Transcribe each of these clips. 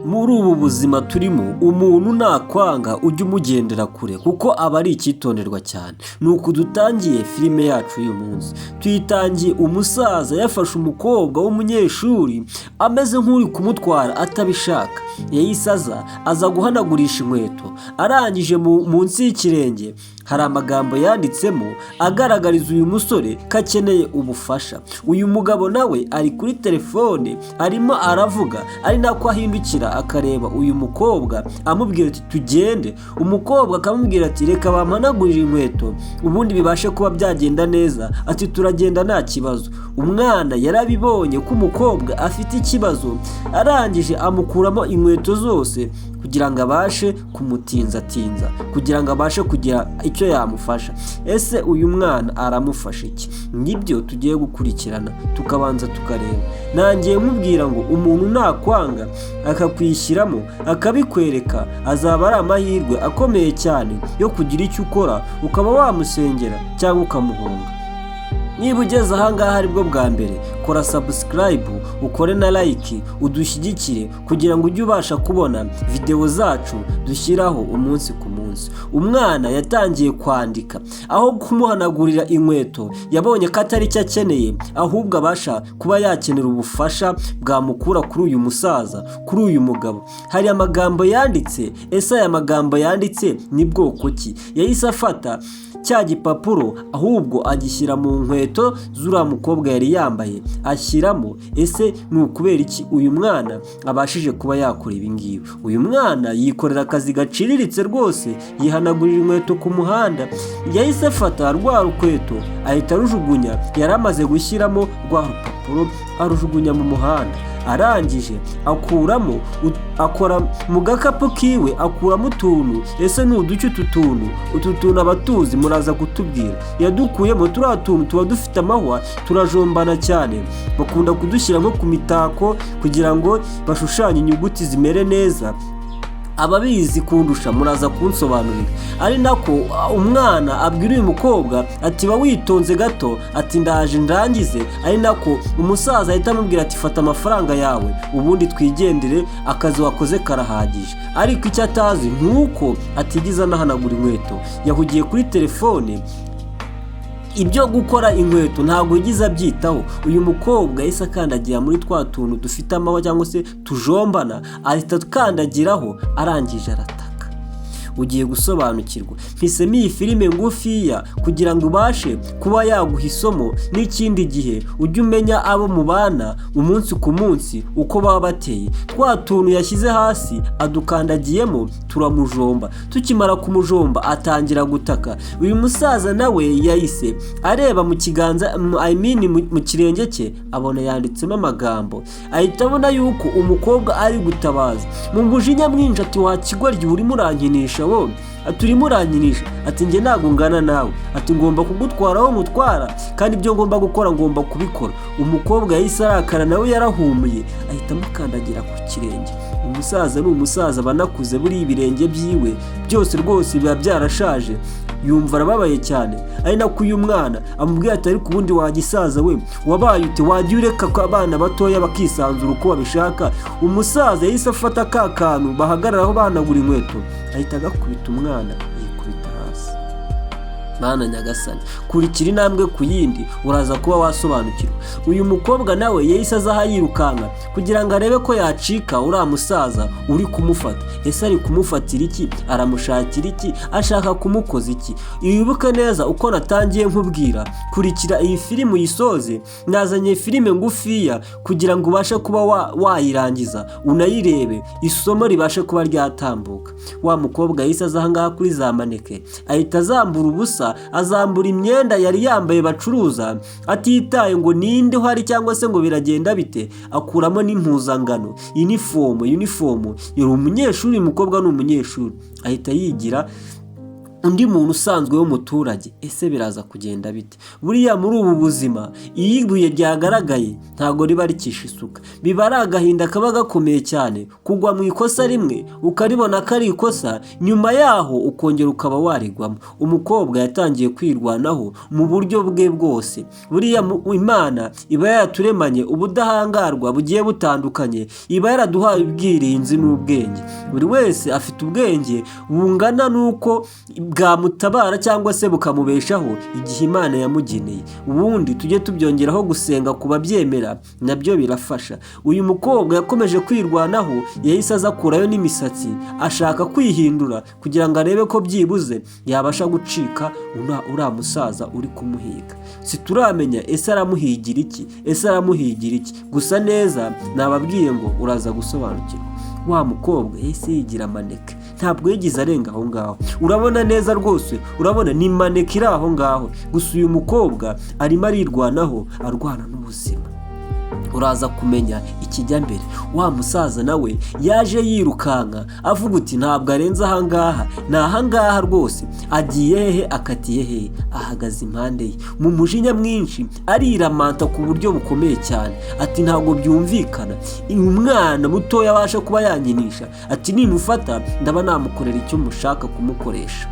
muri ubu buzima turimo umuntu nakwanga ujye umugendera kure kuko aba ari icyitonderwa cyane. Nuko dutangiye filime yacu uyu munsi, tuyitangiye umusaza yafashe umukobwa w'umunyeshuri ameze nk'uri kumutwara atabishaka. Yahise aza guhanagurisha inkweto, arangije munsi y'ikirenge hari amagambo yanditsemo agaragariza uyu musore ko akeneye ubufasha. Uyu mugabo nawe ari kuri telefone arimo aravuga, ari nako ahindukira akareba uyu mukobwa amubwira ati tugende. Umukobwa akamubwira ati reka bampanagurire inkweto ubundi bibashe kuba byagenda neza, ati turagenda nta kibazo. Umwana yarabibonye ko umukobwa afite ikibazo, arangije amukuramo inkweto zose kugira ngo abashe kumutinzatinza, kugira ngo abashe kugira icyo yamufasha. Ese uyu mwana aramufasha iki? Nibyo tugiye gukurikirana tukabanza tukareba. Nangiye nkubwira ngo umuntu nakwanga akakwishyiramo akabikwereka, azaba ari amahirwe akomeye cyane yo kugira icyo ukora, ukaba wamusengera cyangwa ukamuhunga. Niba ugeze ahangaha aribwo bwa mbere, kora subscribe, ukore na like, udushyigikire kugira ngo ujye ubasha kubona video zacu dushyiraho umunsi ku munsi. Umwana yatangiye kwandika, aho kumuhanagurira inkweto yabonye ko atari cyo akeneye, ahubwo abasha kuba yakenera ubufasha bwamukura kuri uyu musaza, kuri uyu mugabo. Hari amagambo yanditse, ese aya magambo yanditse ni bwoko ki? Yahise afata cya gipapuro ahubwo agishyira mu nkweto z'uriya mukobwa yari yambaye, ashyiramo. Ese ni ukubera iki uyu mwana abashije kuba yakora ibi ngibi? Uyu mwana yikorera akazi gaciriritse rwose, yihanagurira inkweto ku muhanda. Yahise afata rwa rukweto ahita arujugunya, yari amaze gushyiramo rwa rupapuro arujugunya mu muhanda. Arangije akuramo, akora mu gakapu kiwe akuramo utuntu. Ese ni uduce utu tuntu abatuzi muraza kutubwira. Yadukuyemo turiya tuntu tuba dufite amahwa, turajombana cyane, bakunda kudushyira nko ku mitako kugira ngo bashushanye inyuguti zimere neza. Ababizi kundusha muraza kunsobanurira. Ari nako umwana abwira uyu mukobwa ati ba witonze gato, ati ndaje ndangize. Ari nako umusaza ahita amubwira ati fata amafaranga yawe ubundi twigendere, akazi wakoze karahagije. Ariko icyo atazi nuko atigeze anahanagura inkweto, yahugiye kuri telefone. Ibyo gukora inkweto ntabwo yigize abyitaho. Uyu mukobwa yahise akandagira muri twa tuntu dufite amahwa cyangwa se tujombana, ahita akandagiraho, arangije arataka. Ugiye gusobanukirwa. Mpisemo iyi filime ngufiya kugira ngo ubashe kuba yaguha isomo, n'ikindi gihe ujye umenya abo mubana umunsi ku munsi uko baba bateye. Twa tuntu yashyize hasi adukandagiyemo turamujomba. Tukimara kumujomba atangira gutaka. Uyu musaza nawe yahise areba mu kiganza, mu kirenge cye, abona yanditsemo amagambo. Ahita abona yuko umukobwa ari gutabaza. Mu mujinya mwinshi ati wa kigoryi urimo urankinisha wowe, turimo uranyinisha, ati njye ntabwo ngana nawe, ati ngomba kugutwara aho mutwara kandi ibyo ngomba gukora ngomba kubikora. Umukobwa yahise arakara, nawe yarahumuye, ahita amukandagira ku kirenge. Umusaza ni umusaza banakuze, buri ibirenge byiwe byose rwose biba byarashaje, yumva arababaye cyane. Ari nako uyu mwana amubwira ati ariko ubundi wagisaza we wabaye ute, wajya ureka ko abana batoya bakisanzura uko babishaka? Umusaza yahise afata ka kantu bahagararaho bahanagura inkweto, ahita agakubita umwana, yikubita hasi. Mana nyagasani, kurikira intambwe ku yindi uraza kuba wasobanukirwa. Uyu mukobwa nawe yahise aza yirukanka kugira ngo arebe ko yacika uriya musaza uri kumufata. Ese ari kumufatira iki? Aramushakira iki? Ashaka kumukoza iki? Wibuke neza uko natangiye nkubwira, kurikira iyi filime uyisoze. Nazanye filime ngufiya kugira ngo ubashe kuba wayirangiza unayirebe, isomo ribashe kuba ryatambuka. Wa mukobwa yahise aza ahangaha kuri za maneke, ahita azambura ubusa, azambura imyenda yari yambaye bacuruza, atitaye ngo ninde uhari cyangwa se ngo biragenda bite. Akuramo n'impuzangano, uniform. Yari umunyeshuri, umukobwa ni umunyeshuri. Ahita yigira undi muntu usanzwe w'umuturage, ese biraza kugenda bite? Buriya muri ubu buzima iyo ibuye ryagaragaye ntabwo riba rikisha isuka, biba ari agahinda kaba gakomeye cyane kugwa mu ikosa rimwe ukaribona ko ari ikosa, nyuma yaho ukongera ukaba warigwamo. Umukobwa yatangiye kwirwanaho mu buryo bwe bwose. Buriya Imana iba yaraturemanye ubudahangarwa bugiye butandukanye, iba yaraduhaye ubwirinzi n'ubwenge. Buri wese afite ubwenge bungana n'uko bwamutabara cyangwa se bukamubeshaho igihe Imana yamugeneye. Ubundi tujye tubyongeraho gusenga ku babyemera, nabyo birafasha. Uyu mukobwa yakomeje kwirwanaho, yahise aza kurayo n'imisatsi, ashaka kwihindura kugira ngo arebe ko byibuze yabasha gucika uriya musaza uri kumuhiga. Situramenya ese aramuhigira iki, ese aramuhigira iki. Gusa neza nababwiye ngo uraza gusobanukirwa. Wa mukobwa yahise yigira maneke, ntabwo yigize arenga aho ngaho. Urabona neza rwose, urabona ni maneke iri aho ngaho. Gusa uyu mukobwa arimo arirwanaho, arwana n'ubuzima. Uraza kumenya ikijya mbere. Wa musaza nawe yaje yirukanka avuga uti ntabwo arenze ahangaha, ni ahangaha rwose. Agiye hehe? Akatiye hehe? Ahagaze impande ye mu mujinya mwinshi, ariramanta ku buryo bukomeye cyane. Ati ntabwo byumvikana, umwana mutoya abasha kuba yanyinisha. Ati nimufata ndaba namukorera icyo mushaka kumukoresha.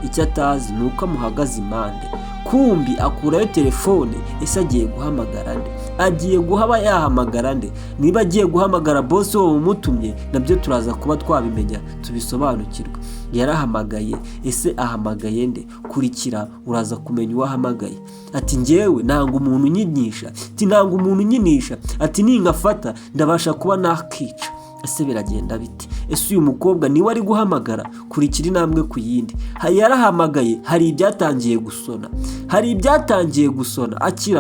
Icyo atazi ni uko amuhagaze impande. Kumbi akurayo telefone, ese agiye guhamagara nde? Agiye guhaba yahamagara nde? Niba agiye guhamagara boss wo umutumye, nabyo turaza kuba twabimenya tubisobanukirwa. Yarahamagaye, ese ahamagaye nde? Kurikira uraza kumenya uwahamagaye. Ati njyewe nanga umuntu unyinisha, ati nanga umuntu unyinisha, ati ningafata ndabasha kuba nakica. Ese biragenda bite? Ese uyu mukobwa niwe ari guhamagara? Kurikira intambwe ku yindi. Yarahamagaye, hari ibyatangiye gusona, hari ibyatangiye gusona. Akiri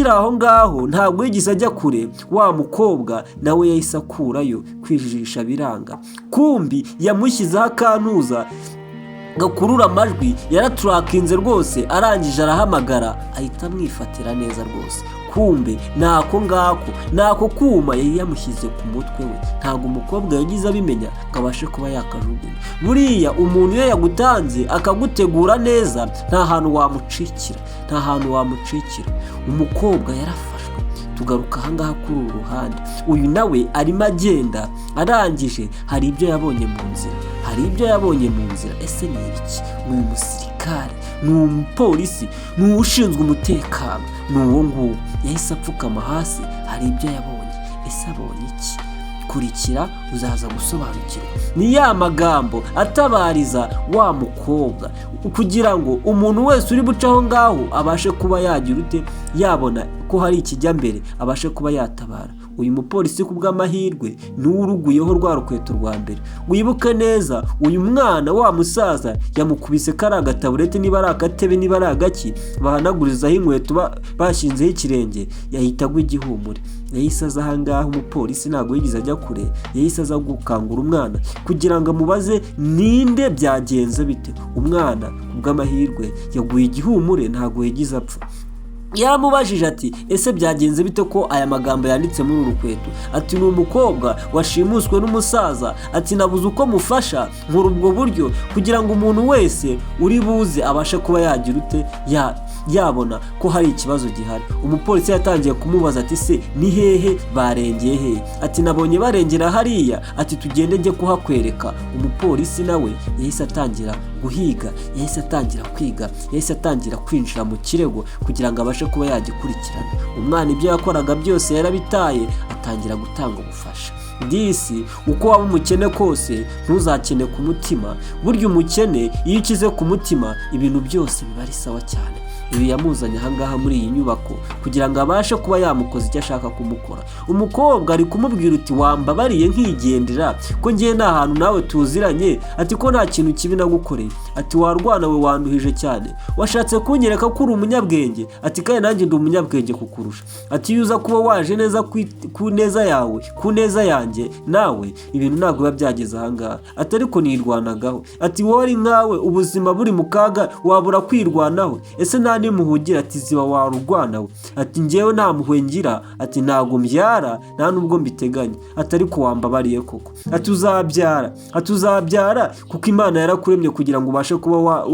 aho ngaho ntabwo yigize ajya kure. Wa mukobwa nawe yahise akurayo kwijijisha biranga. Kumbi yamushyizeho akantuza gakurura amajwi, yaraturakinze rwose. Arangije arahamagara, ahita amwifatira neza rwose. Kumbe nako kuma yari yamushyize ku mutwe we. Ntabwo umukobwa yagize abimenya ngo abashe kuba yakajugunya. Buriya umuntu iyo yagutanze akagutegura neza, nta hantu wamucikira. Umukobwa yarafashwe. Tugaruka ahangaha kuri uru ruhande. Uyu nawe arimo agenda, arangije hari ibyo yabonye mu nzira. Ese ni ibiki? Ni umusirikare, ni umupolisi, ni ushinzwe umutekano, ni uwo nguwo. Yahise apfukama hasi, hari ibyo yabonye. Ese abonye iki? Kurikira uzaza gusobanukirwa. Ni ya magambo atabariza wa mukobwa kugira ngo umuntu wese uri bucaho ngaho abashe kuba yagira ute, yabona ko hari ikijya mbere, abashe kuba yatabara. Uyu mupolisi ku bw'amahirwe niwe uruguyeho rwa rukweto rwa mbere. Wibuke neza, uyu mwana wa musaza yamukubise kari agataburete, niba ari agatebe niba ari agaki bahanagurizaho inkweto bashinzeho ikirenge, yahita agwa igihumure. Yahise aza ahangaha, umupolisi ntabwo yigize ajya kure, yahise aza gukangura umwana kugira ngo amubaze ninde byagenze bite. Umwana ku bw'amahirwe yaguye igihumure, ntabwo yagize apfa. Yaramubajije ati ese byagenze bite ko aya magambo yanditse muri uru rukweto? Ati ni umukobwa washimuswe n'umusaza. Ati nabuze uko mufasha muri ubwo buryo kugira ngo umuntu wese uri buze abashe kuba yagira ute, yabona ko hari ikibazo gihari. Umupolisi yatangiye kumubaza ati se ni hehe barengeye he? Ati nabonye barengera hariya. Ati tugende njye kuhakwereka. Umupolisi nawe yahise atangira guhiga, yahise atangira kwiga, yahise atangira kwinjira mu kirego kugira ngo abashe kuba yagikurikirana. Umwana ibyo yakoraga byose yarabitaye, atangira gutanga ubufasha. Disi uko waba umukene kose ntuzakene ku mutima. Burya umukene iyo ukize ku mutima ibintu byose biba ari sawa cyane. Ibi yamuzanye ahangaha muri iyi nyubako kugira ngo abashe kuba yamukoza icyo ashaka kumukora. Umukobwa ari kumubwira uti wambabariye nkigendera ko ngiye nta hantu nawe tuziranye. Ati ko nta kintu kibi nagukoreye. Ati warwana we wanduhije cyane, washatse kunyereka ko uri umunyabwenge. Ati kandi nanjye ndi umunyabwenge kukurusha. Ati yuza kuba waje neza ku neza yawe, ku neza yanjye, nawe ibintu ntabwo biba byageze ahangaha. Ati ariko nirwanagaho. Ati wari nkawe ubuzima buri mu kaga wabura kwirwanaho? Ese nta nimuhugira ati ziba warugwana we, ati njyewe nta mpuhwe ngira, ati ntago mbyara nta nubwo mbiteganya, ati ariko wambabariye koko, ati uzabyara kuko Imana yarakuremye kugira ngo ubashe kuba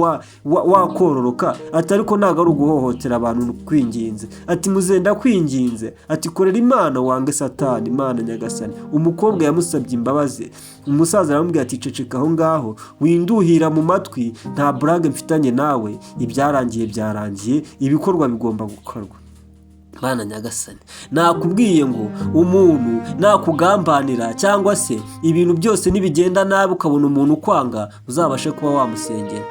wakororoka, ati ariko ntago ari uguhohotera abantu kwinginze, ati muzenda kwinginze, ati korera Imana wange Satani, Imana nyagasani. Umukobwa yamusabye imbabazi, umusaza aramubwira ati ceceka aho ngaho winduhira mu matwi, nta burage mfitanye nawe, ibyarangiye byarangiye, ibikorwa bigomba gukorwa. Mana nyagasani, nakubwiye ngo umuntu nakugambanira cyangwa se ibintu byose nibigenda nabi ukabona umuntu ukwanga, uzabashe kuba wamusengera.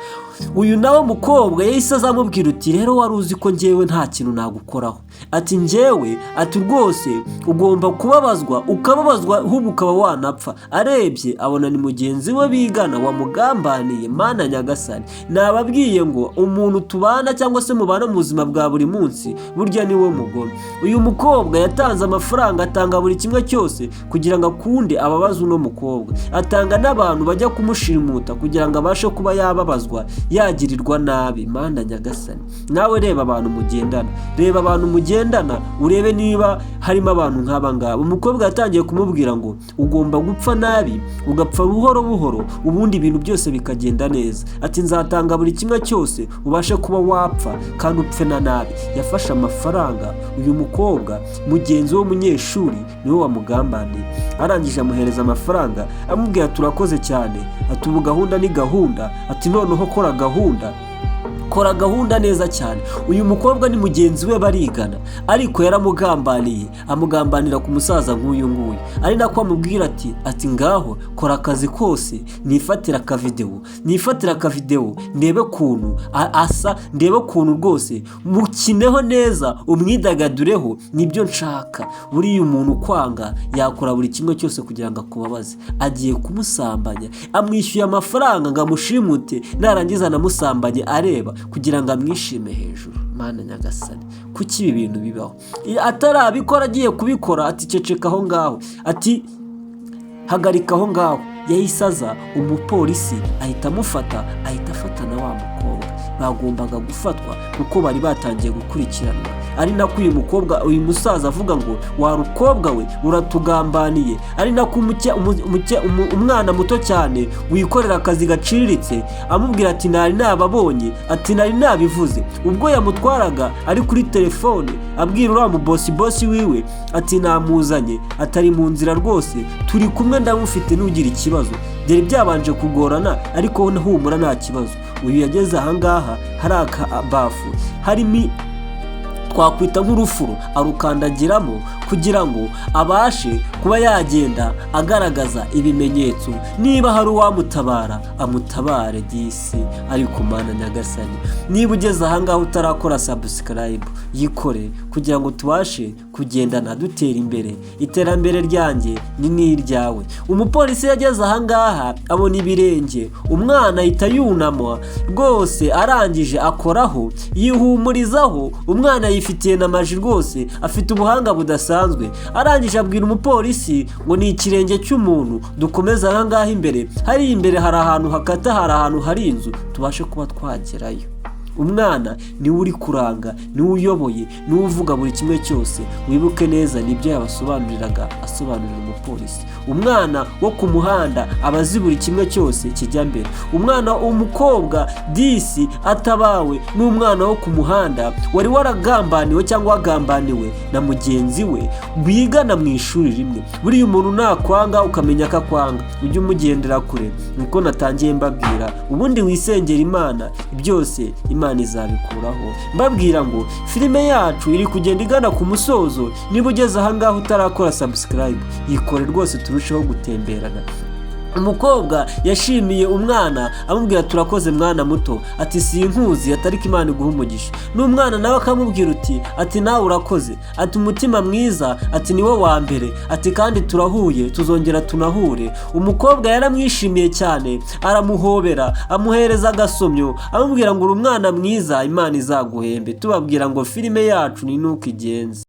Uyu nawe mukobwa yahise azamubwira uti rero wari uzi ko njyewe nta kintu nagukoraho, ati njyewe, ati rwose ugomba kubabazwa, ukababazwa ahubwo ukaba wanapfa. Arebye abona ni mugenzi we bigana wamugambaniye. Mana nyagasani, nababwiye ngo umuntu tubana cyangwa se mubana mu buzima bwa buri munsi burya ni we mugome. Uyu mukobwa yatanze amafaranga, atanga buri kimwe cyose kugira ngo akunde ababaze uno mukobwa, atanga n'abantu bajya kumushimuta kugira ngo abashe kuba yababazwa, yagirirwa nabi. Mana nyagasani, nawe reba abantu mugendana, urebe niba harimo abantu nk'aba ngaba. Umukobwa yatangiye kumubwira ngo ugomba gupfa nabi, ugapfa buhoro buhoro, ubundi ibintu byose bikagenda neza. Ati nzatanga buri kimwe cyose ubashe kuba wapfa kandi upfe na nabi. Yafashe amafaranga, uyu mukobwa mugenzi w'umunyeshuri niwe wamugambaniye, arangije amuhereza amafaranga amubwira turakoze cyane, ati ubu gahunda ni gahunda, ati noneho kora gahunda neza cyane. Uyu mukobwa ni mugenzi we barigana, ariko yaramugambanira, amugambanira ku musaza nk'uyu nguyu, ari nako amubwira ati ngaho kora akazi kose, nifatira akavideo ndebe kuntu asa, ndebe kuntu rwose mukineho neza, umwidagadureho, nibyo nshaka. Buriya umuntu kwanga yakora buri kimwe cyose kugira ngo akubabaze. Agiye kumusambanya, amwishyuye amafaranga ngo amushimute, narangiza anamusambanye areba kugira ngo amwishime hejuru. Mana nyagasani, kuki ibi bintu bibaho? Atarabikora agiye kubikora, ati ceceka aho ngaho, ati hagarika aho ngaho. Yahise aza umupolisi ahita amufata, ahita afata na wa mukobwa. Bagombaga gufatwa kuko bari batangiye gukurikiranwa. Ari nako uyu musaza avuga ngo warukobwa we uratugambaniye. Ari nako umwana muto cyane wikorera akazi gaciriritse amubwira ati nari nababonye, ati nari nabivuze. Ubwo yamutwaraga ari kuri telefone abwira uriya bosi wiwe ati namuzanye, atari mu nzira rwose, turi kumwe ndamufite nugira ikibazo. Byari byabanje kugorana ariko humura nta kibazo. Uyu yageze ahangaha hari akabafu harimo twakwita nk'urufuro, arukandagiramo kugira ngo abashe kuba yagenda agaragaza ibimenyetso, niba hari uwamutabara amutabare disi. Ariko Mana nyagasani, niba ugeze ahangaha utarakora subscribe, yikore kugira ngo tubashe kugendana dutera imbere. Iterambere ryanjye ni n'iryawe. Umupolisi yageze ahangaha abona ibirenge, umwana ahita yunama rwose, arangije akoraho yihumurizaho. Umwana yifitiye n'amaji rwose, afite ubuhanga budasanzwe. Arangije abwira umupolisi ngo ni ikirenge cy'umuntu, dukomeza ahangaha imbere, hari imbere hari ahantu hakata, hari ahantu hari inzu, tubashe kuba twagerayo. Umwana niwe uri kuranga, niwe uyoboye, niwe uvuga buri kimwe cyose. Wibuke neza nibyo yabasobanuriraga asobanurira umupolisi. Umwana wo ku muhanda abazi buri kimwe cyose kijya mbere. Umwana umukobwa disi atabawe n'umwana wo ku muhanda wari waragambaniwe cyangwa wagambaniwe na mugenzi we bigana mu ishuri rimwe. Buriya umuntu nakwanga ukamenya ko akwanga, ujye umugendera kure. Niko natangiye mbabwira, ubundi wisengera Imana, byose Imana izabikuraho. Mbabwira ngo filime yacu iri kugenda igana ku musozo. Niba ugeze ahangaha utarakora subscribe, yikore rwose turusheho gutemberana. Umukobwa yashimiye umwana amubwira turakoze mwana muto, ati sinkuzi, atariko Imana iguha umugisha. N'umwana nawe akamubwira ati nawe urakoze, ati umutima mwiza, ati niwe wa mbere, ati kandi turahuye, tuzongera tunahure. Umukobwa yaramwishimiye cyane, aramuhobera, amuhereza agasomyo, amubwira ngo uri umwana mwiza, Imana izaguhembe. Tubabwira ngo filime yacu ni nuko igenze.